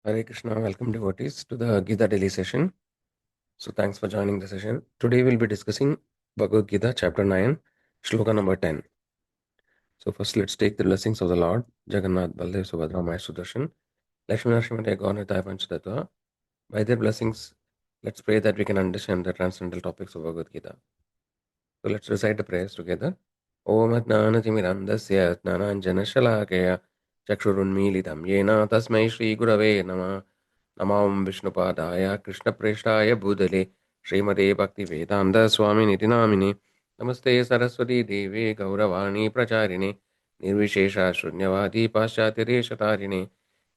Hare Krishna, welcome devotees to the Gita Daily session. So thanks for joining the session. Today we'll be discussing Bhagavad Gita chapter 9, Shloka number 10. So first let's take the blessings of the Lord, Jagannath, Baldev, Subhadra, Maya, Sudarshan, Lakshmi, Narsimha, Gaurnitai, Panchatattva. By their blessings, let's pray that we can understand the transcendental topics of Bhagavad Gita. So let's recite the prayers together. Om Adnanatimirandasya Jnananjana Chakshurunmilitam Yena Tasmai Shri Gurave Namah Namam Vishnupadaya Krishna Preshaya Bhudale Srimade Bhakti Vedanta Swami Niti Namini Namaste Saraswati Devi Gauravani Pracharine Nirvishesha Shunyavadi Paschatireshatarine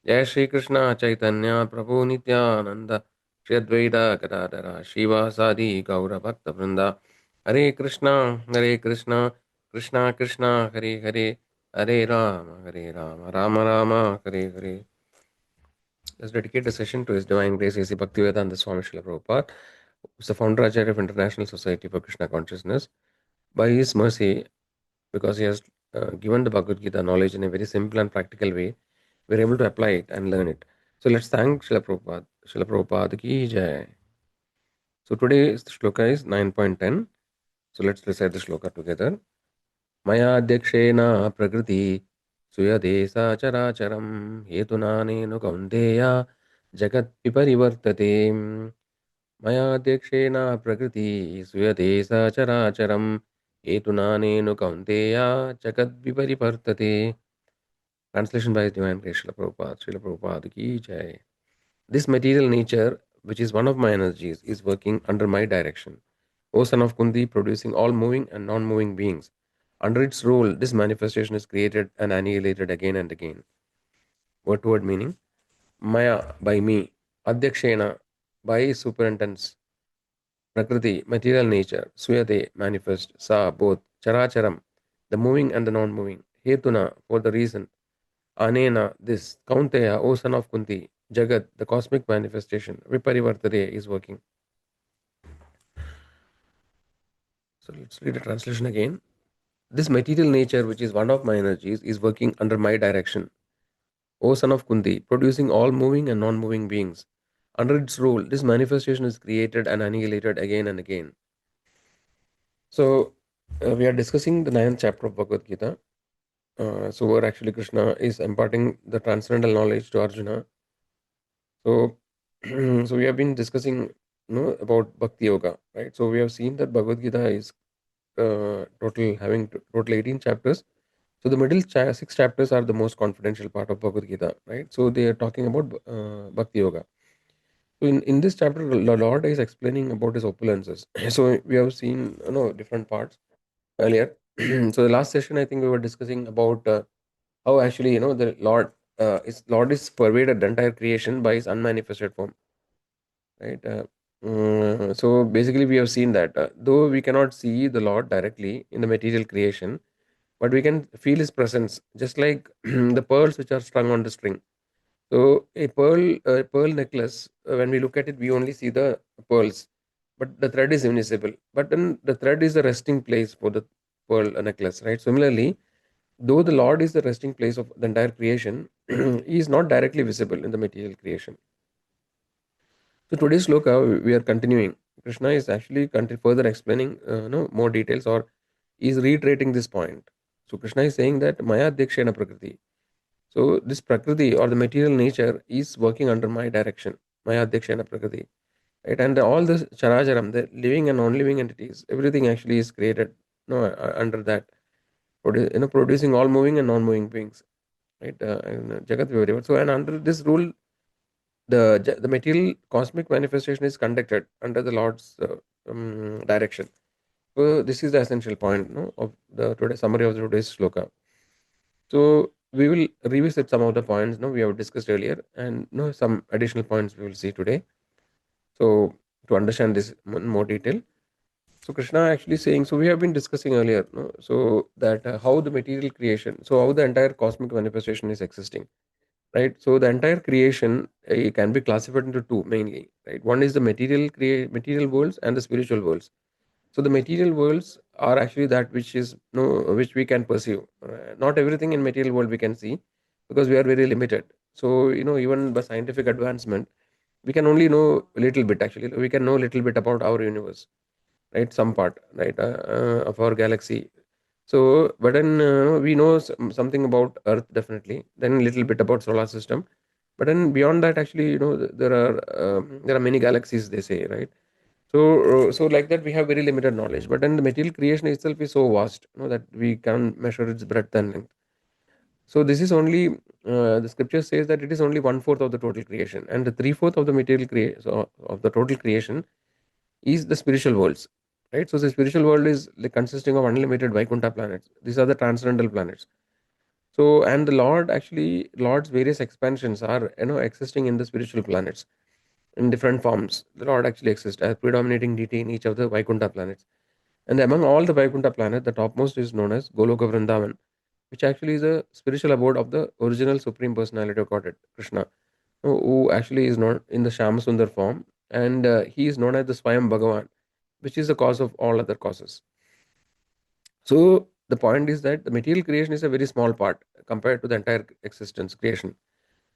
Jai Shri Krishna Chaitanya Prabhu Nityananda Shri Advaita Gadadara Shiva Sadi Gaura Bhakta Vrinda Hare Krishna Krishna Krishna Hare Hare Hare Rama Rama Rama Hare Hare. Let's dedicate a session to His Divine Grace A.C. Bhaktivedanta Swami Srila Prabhupada, who is the founder Acharya of International Society for Krishna Consciousness. By His mercy, because He has given the Bhagavad Gita knowledge in a very simple and practical way, we are able to apply it and learn it. So let's thank Srila Prabhupada. Srila Prabhupada ki jai. So today's shloka is 9.10. So let's recite the shloka together. Maya Adhyakshena Prakriti Suyadesa Characharam Hetunanenu Kaunteya Jagat Piparivartate Maya Adhyakshena Prakriti Suyadesa Characharam Hetunanenu Kaunteya Jagat Piparivartate. Translation by His Divine Grace Srila Prabhupada. Srila Prabhupada ki jai. This material nature, which is one of my energies, is working under my direction. O son of Kunti, producing all moving and non-moving beings. Under its rule, this manifestation is created and annihilated again and again. Word to word meaning. Maya, by me. Adhyakshena, by superintendence. Prakriti, material nature. Suyate, manifest. Sa, both. Characharam, the moving and the non-moving. Hetuna, for the reason. Anena, this. Kaunteya, O son of Kunti. Jagat, the cosmic manifestation. Viparivartade is working. So let's read the translation again. This material nature, which is one of my energies, is working under my direction. O son of Kunti, producing all moving and non-moving beings. Under its rule, this manifestation is created and annihilated again and again. So we are discussing the 9th chapter of Bhagavad Gita. So where actually Krishna is imparting the transcendental knowledge to Arjuna. So, so we have been discussing about Bhakti Yoga, right? So we have seen that Bhagavad Gita is total 18 chapters. So the middle 6 chapters are the most confidential part of Bhagavad Gita, right? So they are talking about Bhakti Yoga. So in this chapter, the Lord is explaining about His opulences. So we have seen different parts earlier. So the last session, I think we were discussing about how actually the Lord is pervaded the entire creation by His unmanifested form, right? So basically, we have seen that though we cannot see the Lord directly in the material creation, but we can feel His presence, just like the pearls which are strung on the string. So a pearl necklace, when we look at it, we only see the pearls, but the thread is invisible. But then the thread is the resting place for the pearl necklace, right? Similarly, though the Lord is the resting place of the entire creation, He is not directly visible in the material creation. So today's sloka we are continuing. Krishna is actually further explaining more details, or is reiterating this point. So Krishna is saying that Maya Adhyakshena Prakriti. So this Prakriti or the material nature is working under my direction. Maya Adhyakshena Prakriti. Right? And all this Characharam, the living and non-living entities, everything actually is created under that. Producing all moving and non-moving beings. Right? Jagat Vivarivat. So and under this rule, the material cosmic manifestation is conducted under the Lord's direction. So this is the essential point of the summary of the today's sloka. So we will revisit some of the points we have discussed earlier, and some additional points we will see today. So to understand this in more detail, so Krishna actually saying, so we have been discussing earlier, so that how the material creation, so how the entire cosmic manifestation is existing, right? So the entire creation can be classified into two mainly, right? One is the material worlds and the spiritual worlds. So the material worlds are actually that which is which we can perceive. Not everything in material world we can see, because we are very limited. So, even by scientific advancement, we can only know a little bit actually. We can know a little bit about our universe, right? Some part, right, of our galaxy. So, but then we know something about Earth definitely, then a little bit about solar system. But then beyond that, actually, there are many galaxies, they say, right? So like that, we have very limited knowledge. But then the material creation itself is so vast, that we can measure its breadth and length. So this is only the scripture says that it is only one fourth of the total creation, and the three-fourth of the material creation, so of the total creation, is the spiritual worlds, right? So the spiritual world is like consisting of unlimited Vaikuntha planets. These are the transcendental planets. So, and the Lord's various expansions are existing in the spiritual planets in different forms. The Lord actually exists as predominating deity in each of the Vaikuntha planets. And among all the Vaikuntha planets, the topmost is known as Goloka Vrindavan, which actually is a spiritual abode of the original Supreme Personality of Godhead, Krishna, who actually is known in the Shyama form, and he is known as the Swayam Bhagavan, which is the cause of all other causes. So the point is that the material creation is a very small part compared to the entire existence creation,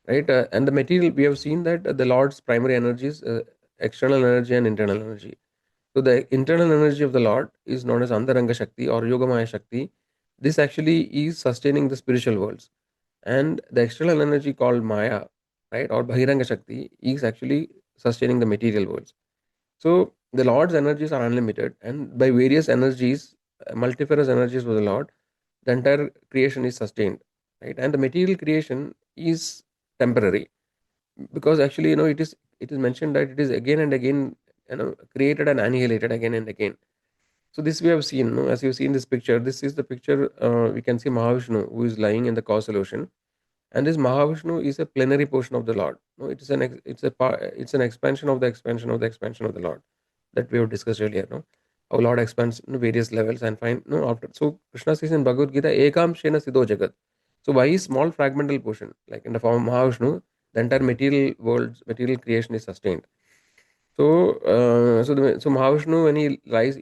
right? And the material, we have seen that the Lord's primary energy is external energy and internal energy. So the internal energy of the Lord is known as Antaranga Shakti or Yogamaya Shakti. This actually is sustaining the spiritual worlds, and the external energy called Maya, right, or Bahiranga Shakti, is actually sustaining the material worlds. So the Lord's energies are unlimited, and by various energies, multifarious energies of the Lord, the entire creation is sustained, right? And the material creation is temporary, because actually, it is mentioned that it is again and again, created and annihilated again and again. So this we have seen, as you see in this picture. This is the picture. We can see Mahavishnu, who is lying in the causal ocean, and this Mahavishnu is a plenary portion of the Lord. No, it is it's an expansion of the expansion of the expansion of the Lord that we have discussed earlier. No, our Lord expands various levels and find no after. So Krishna says in Bhagavad Gita, "Ekam Shena Siddho Jagat." So why is small fragmental portion like in the form of Mahavishnu? The entire material world, material creation is sustained. So Mahavishnu, when he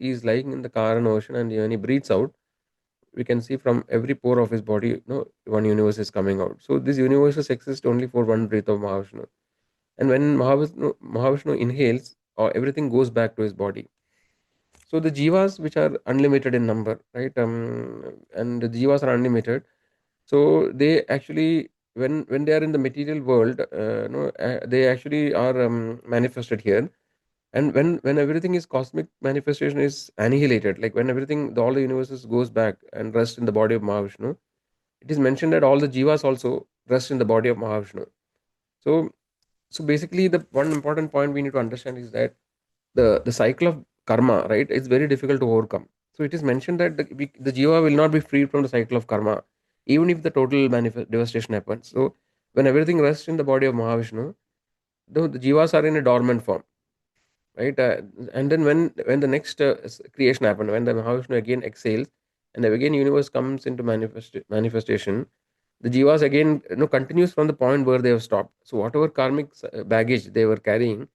is lying in the Karana ocean, and when he breathes out, we can see from every pore of his body, one universe is coming out. So these universes exist only for one breath of Mahavishnu. And when Mahavishnu inhales, everything goes back to his body. So the jivas, which are unlimited in number, right? And the jivas are unlimited. So they actually, when they are in the material world, they actually are manifested here. And when everything is cosmic manifestation is annihilated, like when all the universes goes back and rest in the body of Mahavishnu, it is mentioned that all the jivas also rest in the body of Mahavishnu. So, so basically, the one important point we need to understand is that the cycle of karma, right, is very difficult to overcome. So it is mentioned that the jiva will not be freed from the cycle of karma, even if the total devastation happens. So when everything rests in the body of Mahavishnu, the jivas are in a dormant form, right? And then when the next creation happened, when the Mahavishnu again exhales, and again universe comes into manifestation, the jivas again continues from the point where they have stopped. So whatever karmic baggage they were carrying,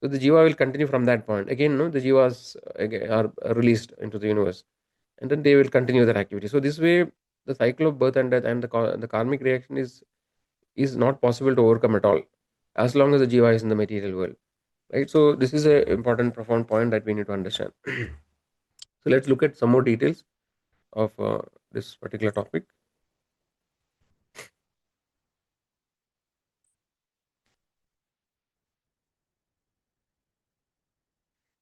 so the jiva will continue from that point. Again, no, the jivas again are released into the universe, and then they will continue their activity. So this way, the cycle of birth and death and the karmic reaction is not possible to overcome at all, as long as the jiva is in the material world, right? So this is a important, profound point that we need to understand. So let's look at some more details of this particular topic.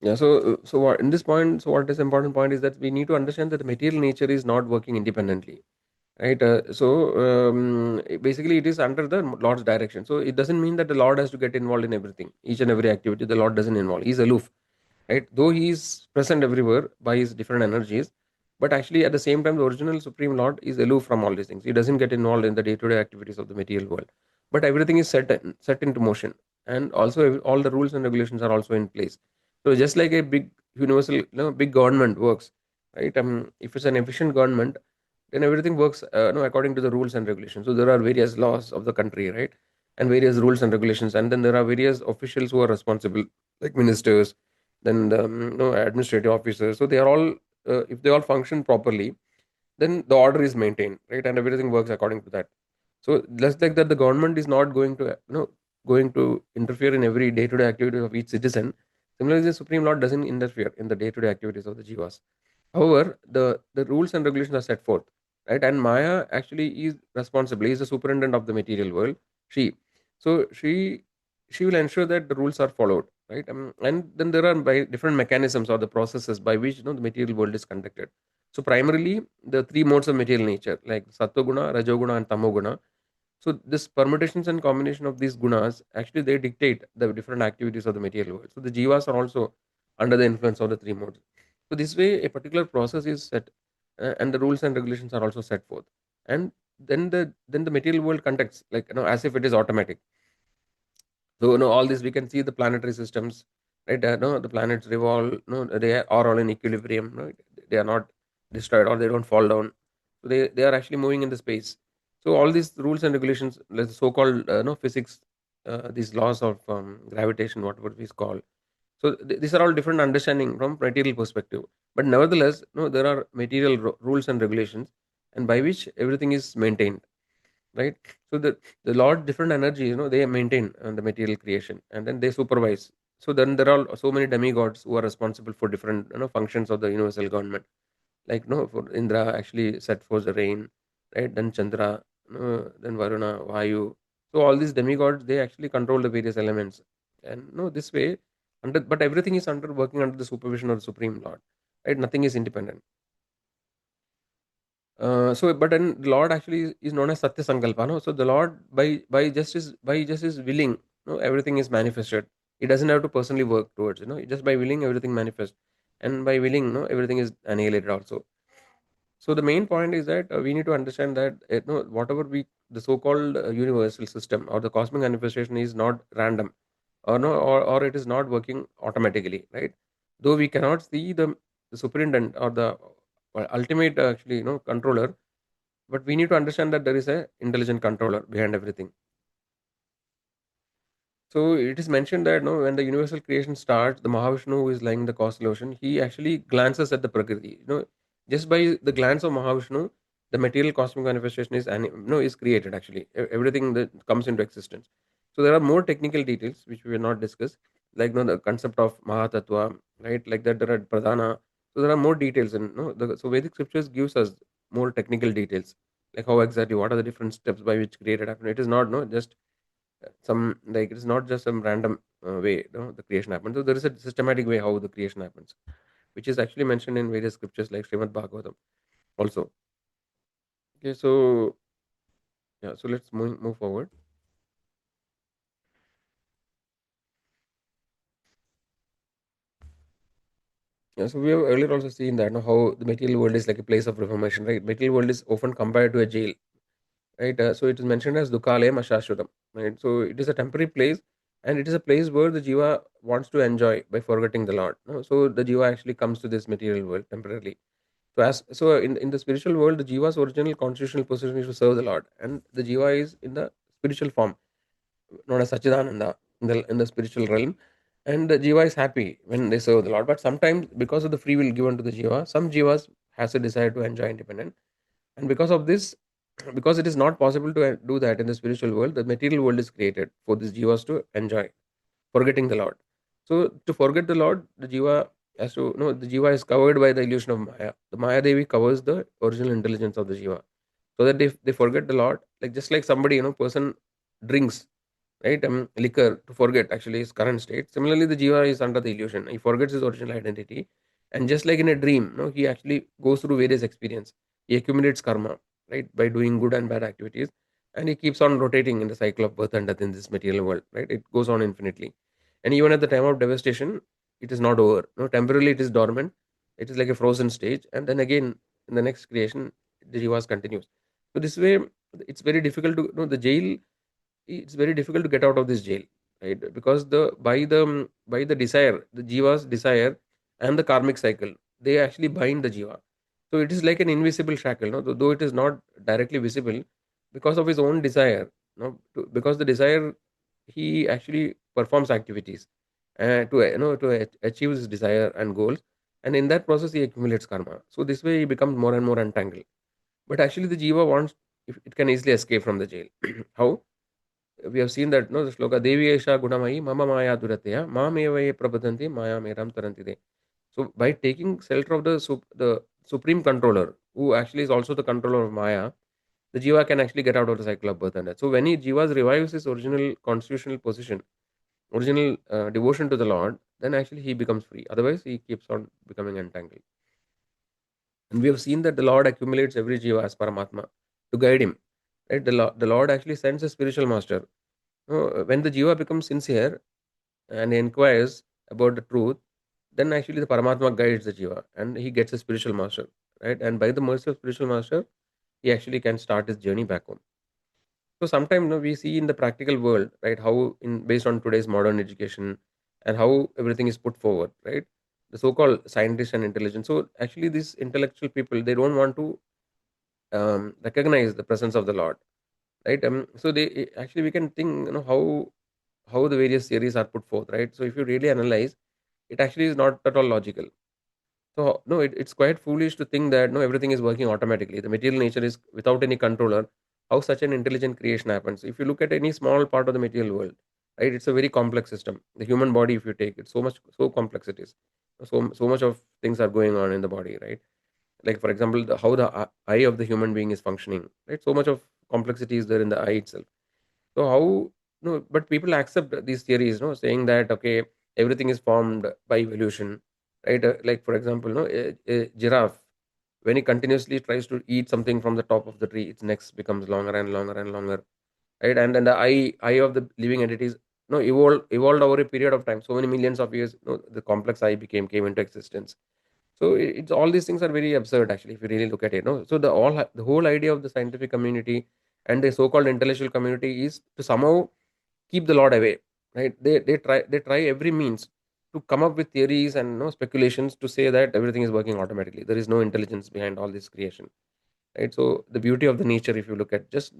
Yeah. So what in this point? So what is important point is that we need to understand that the material nature is not working independently, right? Basically, it is under the Lord's direction. So it doesn't mean that the Lord has to get involved in everything, each and every activity. The Lord doesn't involve. He's aloof, right? Though he is present everywhere by his different energies, but actually at the same time, the original Supreme Lord is aloof from all these things. He doesn't get involved in the day-to-day activities of the material world, but everything is set into motion, and also all the rules and regulations are also in place. So just like a big universal, big government works, right? If it's an efficient government, then everything works, according to the rules and regulations. So there are various laws of the country, right, and various rules and regulations, and then there are various officials who are responsible, like ministers, then the administrative officers. So they are all, if they all function properly, then the order is maintained, right, and everything works according to that. So just like that, the government is not going to going to interfere in every day-to-day activity of each citizen. Similarly, the Supreme Lord doesn't interfere in the day-to-day activities of the jivas. However, the rules and regulations are set forth, right? And Maya actually is responsible. Is the superintendent of the material world. She, so she will ensure that the rules are followed, right? And then there are by different mechanisms or the processes by which the material world is conducted. So primarily, the three modes of material nature, like sattva-guna, rajoguna, and tamoguna. So this permutations and combination of these gunas actually they dictate the different activities of the material world. So the jivas are also under the influence of the three modes. So this way, a particular process is set, and the rules and regulations are also set forth, and then the material world conducts like as if it is automatic. So all this we can see the planetary systems, right? No, the planets revolve. No, they are all in equilibrium. No, they are not destroyed or they don't fall down. So they are actually moving in the space. So all these rules and regulations, like the so-called no physics, these laws of gravitation, whatever we call. So these are all different understanding from material perspective. But nevertheless, there are material rules and regulations, and by which everything is maintained, right? So the lot different energy, they maintain the material creation, and then they supervise. So then there are so many demigods who are responsible for different functions of the universal government, like for Indra actually set for the rain, right? Then Chandra, then Varuna, Vayu. So all these demigods they actually control the various elements, and this way but everything is under working under the supervision of the Supreme Lord, right? Nothing is independent. So, but then the Lord actually is known as Satya Sankalpa. No? So the Lord by just is willing, everything is manifested. He doesn't have to personally work towards, just by willing everything manifests, and by willing, everything is annihilated also. So the main point is that we need to understand that whatever we the so-called universal system or the cosmic manifestation is not random, or it is not working automatically, right? Though we cannot see the superintendent or the ultimate actually controller, but we need to understand that there is a intelligent controller behind everything. So it is mentioned that when the universal creation starts, the Mahavishnu who is lying in the costal ocean, he actually glances at the Prakriti. Just by the glance of Mahavishnu, the material cosmic manifestation is created actually. Everything that comes into existence. So there are more technical details which we will not discuss, like the concept of Mahatattva, right? Like that there are Pradhana. So there are more details, and so Vedic scriptures gives us more technical details, like how exactly what are the different steps by which created happen. It is not just some like it's not just some random way the creation happens. So there is a systematic way how the creation happens, which is actually mentioned in various scriptures like Srimad Bhagavatam also. Okay, so yeah, so let's move forward. Yeah, so we have earlier also seen that how the material world is like a place of reformation, right? Material world is often compared to a jail, right? So it is mentioned as Dukalayam Ashashvatam, right? So it is a temporary place, and it is a place where the jiva wants to enjoy by forgetting the Lord. So the jiva actually comes to this material world temporarily. So in the spiritual world, the jiva's original constitutional position is to serve the Lord, and the jiva is in the spiritual form, known as Sachidananda in the spiritual realm, and the jiva is happy when they serve the Lord. But sometimes, because of the free will given to the jiva, some jivas has a desire to enjoy independence, and because of this, because it is not possible to do that in the spiritual world, the material world is created for these jivas to enjoy, forgetting the Lord. So to forget the Lord, the jiva has to the jiva is covered by the illusion of Maya. The Maya Devi covers the original intelligence of the jiva, so that they forget the Lord. Like just like somebody, person drinks, right, liquor to forget actually his current state. Similarly, the jiva is under the illusion. He forgets his original identity, and just like in a dream, he actually goes through various experience. He accumulates karma, right, by doing good and bad activities, and he keeps on rotating in the cycle of birth and death in this material world, right? It goes on infinitely, and even at the time of devastation, it is not over. Temporarily it is dormant. It is like a frozen stage, and then again in the next creation, the jivas continues. So this way, it's very difficult to the jail, it's very difficult to get out of this jail, right? Because by the desire, the jiva's desire and the karmic cycle, they actually bind the jiva. So it is like an invisible shackle, no? Though it is not directly visible, because of his own desire, because the desire, he actually performs activities to achieve his desire and goals, and in that process he accumulates karma. So this way he becomes more and more entangled. But actually, the jiva wants it can easily escape from the jail. How? We have seen that, no, the shloka, Devi Esha Gunamayi, Mama Maya Duratya, Mameva Prabhadanti, Maya Meram Tarantide. So by taking shelter of the supreme controller, who actually is also the controller of Maya, the Jiva can actually get out of the cycle of birth and death. So when he Jivas revives his original constitutional position, original devotion to the Lord, then actually he becomes free. Otherwise, he keeps on becoming entangled. And we have seen that the Lord accumulates every Jiva as Paramatma to guide him. Right? The Lord actually sends a spiritual master. When the Jiva becomes sincere and inquires about the truth, then actually the Paramatma guides the Jiva and he gets a spiritual master. Right? And by the mercy of spiritual master, he actually can start his journey back home. So sometimes, we see in the practical world, right, how in based on today's modern education and how everything is put forward, right, the so-called scientists and intelligence. So actually, these intellectual people, they don't want to recognize the presence of the Lord, right? So they actually, we can think, how the various theories are put forth, right? So if you really analyze, it actually is not at all logical. So no, it's quite foolish to think that no, everything is working automatically. The material nature is without any controller. How such an intelligent creation happens? If you look at any small part of the material world, right, it's a very complex system. The human body, if you take it, so complex it is. So much of things are going on in the body, right? Like for example, how the eye of the human being is functioning, right? So much of complexity is there in the eye itself. So how, no, but people accept these theories, no, saying that okay, everything is formed by evolution, right? Like for example, no, a giraffe, when it continuously tries to eat something from the top of the tree, its neck becomes longer and longer and longer, right? And then the eye of the living entities, no, evolved over a period of time, so many millions of years. No, the complex eye came into existence. So it's all these things are very absurd actually if you really look at it. No, so the whole idea of the scientific community and the so-called intellectual community is to somehow keep the Lord away, right? They try every means to come up with theories and speculations to say that everything is working automatically. There is no intelligence behind all this creation, right? So the beauty of the nature, if you look at just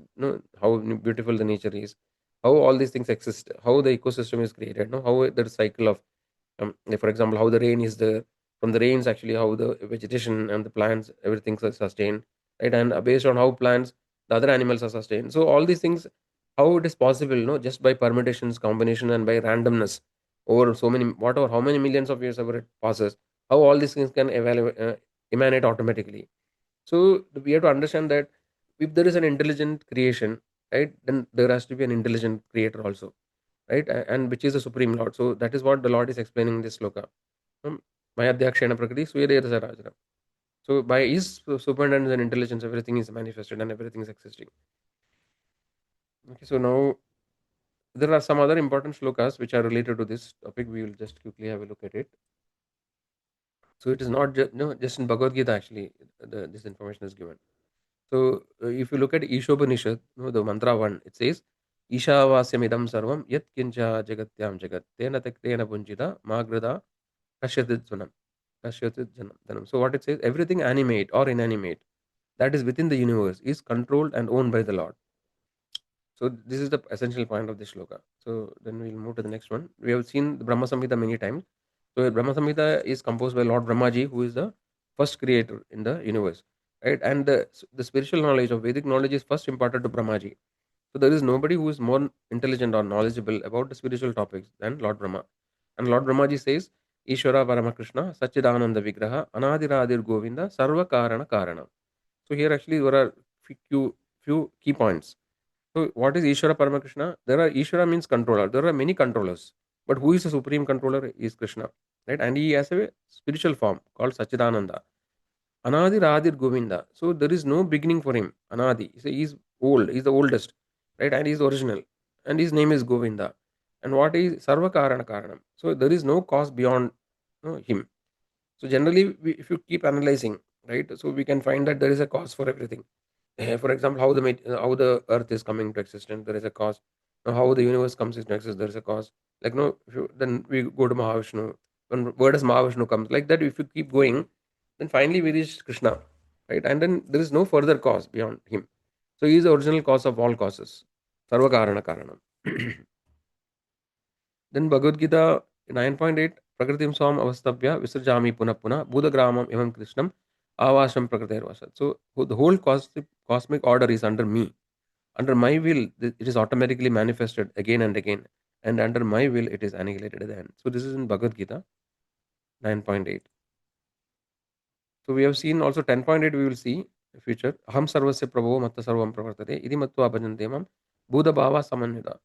how beautiful the nature is, how all these things exist, how the ecosystem is created, no, how the cycle of like for example, how the rain is there. From the rains, actually, how the vegetation and the plants, everything is sustained, right? And based on how plants, the other animals are sustained. So all these things, how it is possible, just by permutations, combination, and by randomness over so many, whatever, how many millions of years ever it passes, how all these things can emanate automatically. So we have to understand that if there is an intelligent creation, right, then there has to be an intelligent creator also, right? And which is the supreme Lord. So that is what the Lord is explaining in this sloka. Mayadhyakshena prakriti swedayasa rajana. So by his superintendence and intelligence, everything is manifested and everything is existing. Okay, so now there are some other important shlokas which are related to this topic. We will just quickly have a look at it. So it is not just, just in Bhagavad Gita actually this information is given. So if you look at Ishopanishad, the mantra 1, it says Ishavasyam idam sarvam yat kincha jagatyam jagat tena tektena punjita magrada kashyatid sunam kashyatid janam. So what it says, everything animate or inanimate that is within the universe is controlled and owned by the Lord. So this is the essential point of this shloka. So then we'll move to the next one. We have seen the Brahma Samhita many times. So Brahma Samhita is composed by Lord Brahmaji, who is the first creator in the universe, right? And the spiritual knowledge of Vedic knowledge is first imparted to Brahmaji. So there is nobody who is more intelligent or knowledgeable about the spiritual topics than Lord Brahma. And Lord Brahmaji says, Ishvara Paramakrishna, Sachidananda Vigraha, Anadiradir Govinda, Sarva Karana Karana. So here actually there are few key points. So what is Ishvara Paramakrishna? There are Ishvara means controller. There are many controllers. But who is the supreme controller is Krishna. Right? And he has a spiritual form called Sachidananda. Anadi Radir Govinda. So there is no beginning for him. Anadi. So he's old. He's the oldest. Right? And he's original. And his name is Govinda. And what is Sarva Karana Karanam? So there is no cause beyond him. So generally, if you keep analyzing, right, so we can find that there is a cause for everything. For example, how the earth is coming to existence, there is a cause. How the universe comes into existence, there is a cause. Like no, then we go to Mahavishnu. Where does Mahavishnu comes? Like that, if you keep going, then finally we reach Krishna, right? And then there is no further cause beyond him. So he is the original cause of all causes. Sarva Karana Karanam. Then Bhagavad Gita 9.8 Prakritim Swam Avastabhya Visrajami Puna Puna Buddha Gramam Evam Krishnam Avasham Prakrtir Vasat. So the whole cosmic order is under me. Under my will, it is automatically manifested again and again. And under my will, it is annihilated at the end. So this is in Bhagavad Gita 9.8. So we have seen also 10.8, we will see future. Aham sarvasya prabho matta sarvam pravartate. Idi matva bhajante mam. Buddha bhava samanyuta.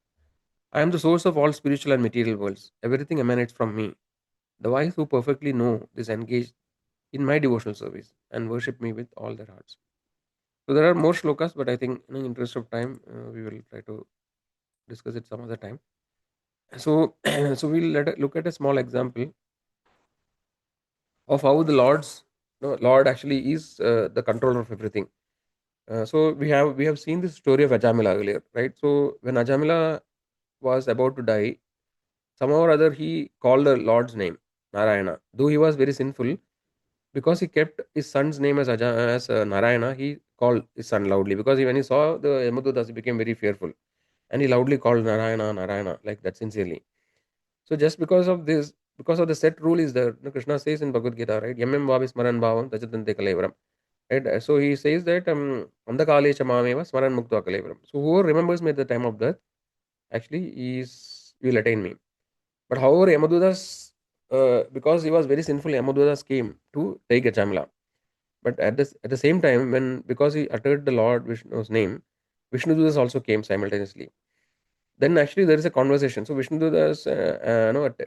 I am the source of all spiritual and material worlds. Everything emanates from me. The wise who perfectly know this engage in my devotional service and worship me with all their hearts. So there are more shlokas, but I think in the interest of time, we will try to discuss it some other time. So, so we'll look at a small example of how the Lord actually is the controller of everything. So we have seen this story of Ajamila earlier, right? So when Ajamila was about to die, somehow or other he called the Lord's name, Narayana. Though he was very sinful, because he kept his son's name as Narayana, he called his son loudly. Because when he saw the Yamadutas, he became very fearful, and he loudly called Narayana, Narayana, like that sincerely. So just because of this, because of the set rule is there, Krishna says in Bhagavad Gita, right? Yamem vavi smaran bhavam tajatante kalevram. Right? So he says that andakale chamameva smaran mukta kalevram. So whoever remembers me at the time of death, actually is will attain me. But however, Yamadudas, because he was very sinful, Yamadudas came to take Achamla. But at the same time, when because he uttered the Lord Vishnu's name, Vishnududas also came simultaneously. Then actually there is a conversation. So Vishnududas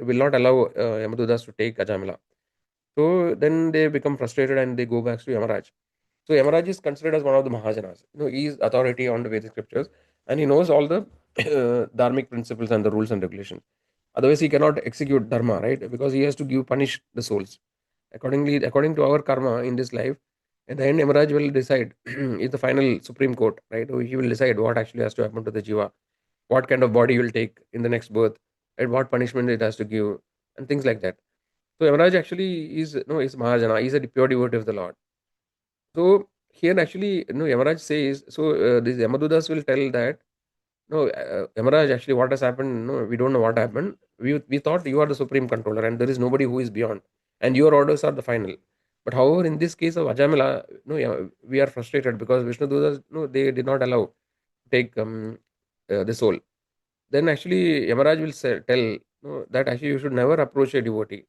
will not allow Yamadudas to take Ajamila. So then they become frustrated and they go back to Yamaraj. So Yamaraj is considered as one of the Mahajanas. He is authority on the Vedic scriptures and he knows all the dharmic principles and the rules and regulations. Otherwise, he cannot execute dharma, right? Because he has to punish the souls. According to our karma in this life, at the end, Yamaraj will decide. Is the final Supreme Court, right? He will decide what actually has to happen to the jiva, what kind of body he will take in the next birth, and what punishment it has to give, and things like that. So Yamaraj actually is Mahajana. He's a pure devotee of the Lord. So here actually, Yamaraj says, so these Yamadudas will tell that, no, Yamaraj, actually what has happened, no, we don't know what happened. We thought you are the supreme controller and there is nobody who is beyond. And your orders are the final. But however, in this case of Ajamila, no, yeah, we are frustrated because Vishnududas, no, they did not allow take the soul. Then actually Yamaraj will tell, no, that actually you should never approach a devotee.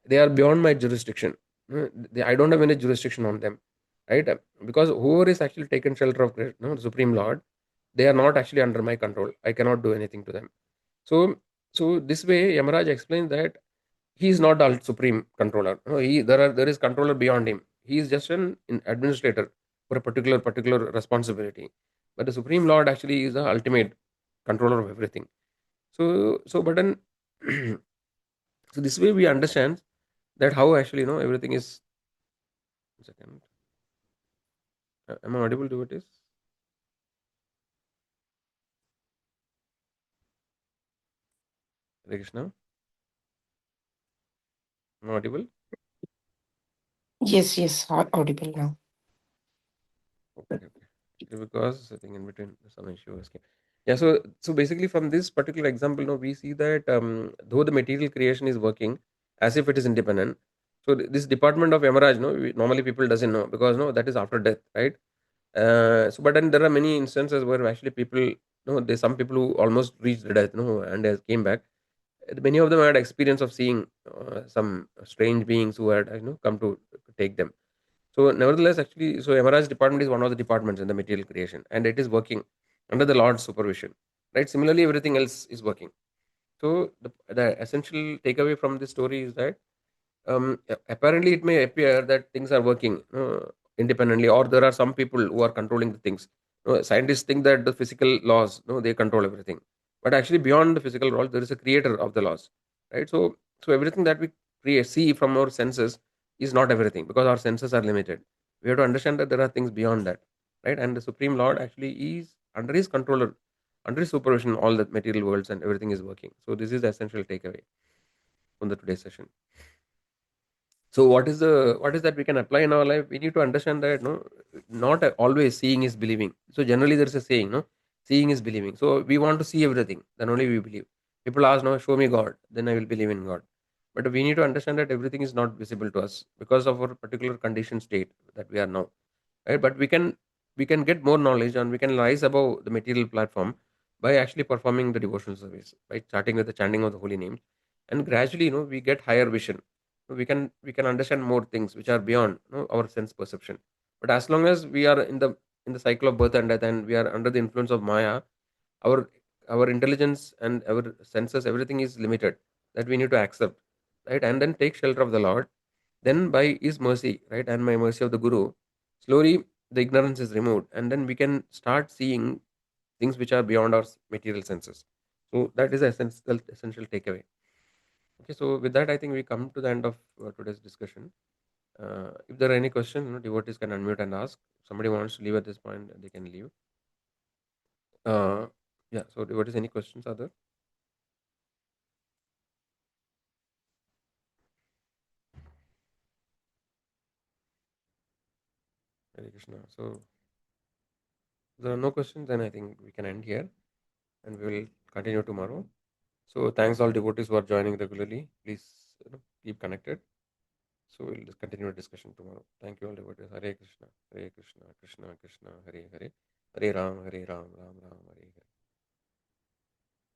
They are beyond my jurisdiction. I don't have any jurisdiction on them, right? Because whoever is actually taken shelter of the Supreme Lord, they are not actually under my control. I cannot do anything to them. So this way, Yamaraj explains that he is not the supreme controller. No, there is controller beyond him. He is just an administrator for a particular responsibility. But the Supreme Lord actually is the ultimate controller of everything. So but then so this way we understand that how actually everything is. One second. Am I audible to it? Is Hare Krishna? Am I audible? Yes, yes, audible now. Okay. Because I think in between some issue was came. Yeah, so basically from this particular example, we see that though the material creation is working as if it is independent, so this department of Yamaraj, normally people doesn't know because that is after death, right? So but then there are many instances where actually people, there's some people who almost reached the death, and they came back. Many of them had experience of seeing some strange beings who had come to take them. So nevertheless, actually, so MRI's department is one of the departments in the material creation, and it is working under the Lord's supervision. Right. Similarly, everything else is working. So the essential takeaway from this story is that apparently it may appear that things are working independently, or there are some people who are controlling the things. Scientists think that the physical laws, they control everything, but actually beyond the physical laws, there is a creator of the laws, right? So everything that we see from our senses is not everything because our senses are limited. We have to understand that there are things beyond that, right? And the Supreme Lord actually is under his controller, under his supervision, all the material worlds and everything is working. So this is the essential takeaway from the today's session. So what is that we can apply in our life? We need to understand that not always seeing is believing. So generally there is a saying, seeing is believing. So we want to see everything, then only we believe. People ask, no, show me God, then I will believe in God. But we need to understand that everything is not visible to us because of our particular condition state that we are now, right? But we can get more knowledge, and we can rise above the material platform by actually performing the devotional service, by starting with the chanting of the holy names, and gradually, we get higher vision. We can understand more things which are beyond, our sense perception. But as long as we are in the cycle of birth and death, and we are under the influence of Maya, our our intelligence and our senses, everything is limited. That we need to accept, right? And then take shelter of the Lord. Then by his mercy, right, and by mercy of the Guru, slowly the ignorance is removed, and then we can start seeing things which are beyond our material senses. So that is the essential takeaway. Okay, so with that, I think we come to the end of today's discussion. If there are any questions, devotees can unmute and ask. If somebody wants to leave at this point, they can leave. uh, yeah, so devotees, any questions are there? Hare Krishna. So if there are no questions, then I think we can end here, and we will continue tomorrow. So thanks all devotees who are joining regularly. Please, keep connected. So we'll just continue the discussion tomorrow. Thank you all devotees. Hare Krishna, Krishna Krishna, Hare Hare, Hare Ram, Ram Ram, Hare Hare.